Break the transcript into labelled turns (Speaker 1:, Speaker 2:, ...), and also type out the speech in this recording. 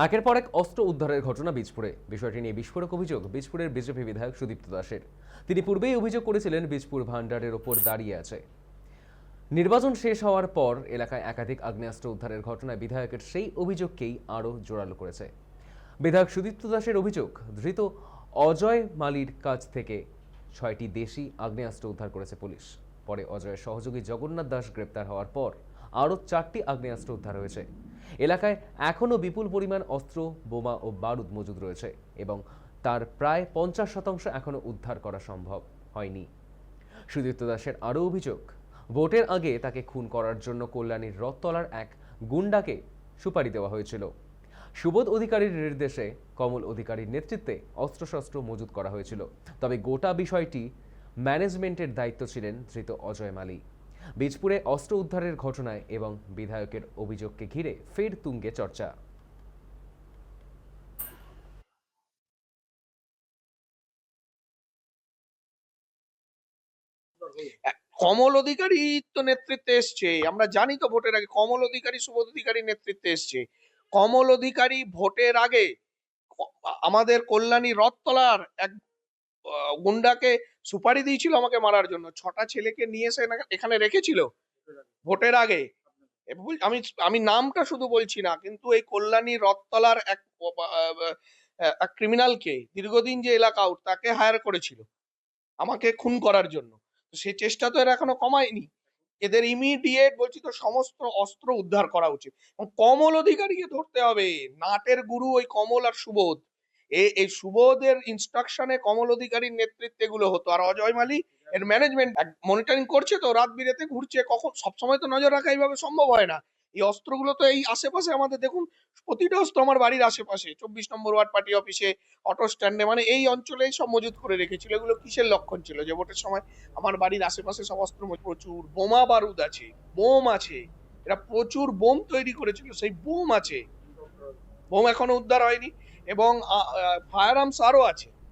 Speaker 1: একের পর এক অস্ত্র উদ্ধারের ঘটনা বীজপুরে। বিষয়টি নিয়ে বিস্ফোরক অভিযোগ বিজপুরের বিজেপি বিধায়ক সুদীপ্ত দাসের। তিনি পূর্বেই অভিযোগ করেছিলেন বীজপুর ভান্ডারের ওপর দাঁড়িয়ে আছে। নির্বাচন শেষ হওয়ার পর এলাকায় একাধিক আগ্নেয়াস্ত্র উদ্ধারের ঘটনায় বিধায়কের সেই অভিযোগকেই আরও জোরালো করেছে। বিধায়ক সুদীপ্ত দাসের অভিযোগ, ধৃত অজয় মালির কাছ থেকে 6টি দেশি আগ্নেয়াস্ত্র উদ্ধার করেছে পুলিশ। পরে অজয়ের সহযোগী জগন্নাথ দাস গ্রেপ্তার হওয়ার পর আরও 4টি আগ্নেয়াস্ত্র উদ্ধার হয়েছে। এলাকায় এখনও বিপুল পরিমাণ অস্ত্র, বোমা ও বারুদ মজুদ রয়েছে এবং তার প্রায় 50% এখনও উদ্ধার করা সম্ভব হয়নি। সুদীপ্ত দাসের আরও অভিযোগ, ভোটের আগে তাকে খুন করার জন্য কল্যাণীর রথতলার এক গুন্ডাকে সুপারি দেওয়া হয়েছিল। সুবোধ অধিকারীর নির্দেশে কমল অধিকারীর নেতৃত্বে অস্ত্রশস্ত্র মজুত করা হয়েছিল। তবে গোটা বিষয়টি ম্যানেজমেন্টের দায়িত্ব ছিলেন ধৃত অজয় মালি। বীজপুরে অস্ত্র উদ্ধারের ঘটনায় এবং বিধায়কের অভিযোগকে ঘিরে ফের তুঙ্গে চর্চা।
Speaker 2: কমল অধিকারী তো নেতৃত্বে এসছে, আমরা জানি তো ভোটের আগে কমল অধিকারী সুবোধ অধিকারী নেতৃত্বে এসছে। কমল অধিকারী ভোটের আগে আমাদের কল্যাণী রথতলার এক গুন্ডাকে সুপারি দিয়েছিল আমাকে মারার জন্য। 6টা ছেলেকে নিয়ে এসে এখানে রেখেছিল ভোটের আগে। আমি আমি নামটা শুধু বলছি না, কিন্তু এই কল্যাণী রথতলার এক ক্রিমিনালকে দীর্ঘদিন যে এলাকা আউট তাকে হায়ার করেছিল আমাকে খুন করার জন্য। সে চেষ্টা তো এরা এখনো কমায়নি। এদের ইমিডিয়েট বলছি তো সমস্ত অস্ত্র উদ্ধার করা উচিত এবং কমল অধিকারীকে ধরতে হবে। নাটের গুরু ওই কমল আর সুবোধ। এই সুবোধের ইনস্ট্রাকশনে কমল অধিকারীর নেতৃত্বে এগুলো হতো, আর অজয় মালি এর ম্যানেজমেন্ট মনিটরিং করছে। তো রাত বিরেতে ঘুরছে, কখন সবসময় তো নজর রাখা এইভাবে সম্ভব হয় না। এই অস্ত্রগুলো তো এই আশেপাশে আমাদের দেখুন, প্রতিটা অস্ত্র আমার বাড়ির আশেপাশে, 24 নম্বর ওয়ার্ড পার্টি অফিসে, অটো স্ট্যান্ডে, মানে এই অঞ্চলেই সব মজুত করে রেখেছিল। এগুলো কিসের লক্ষণ ছিল যে ভোটের সময় আমার বাড়ির আশেপাশে সব অস্ত্র প্রচুর বোমা বারুদ আছে, বোম আছে। এরা প্রচুর বোম তৈরি করেছিল, সেই বোম আছে, বোম এখনো উদ্ধার হয়নি এবং ফায়ার আর্মস আরো আছে।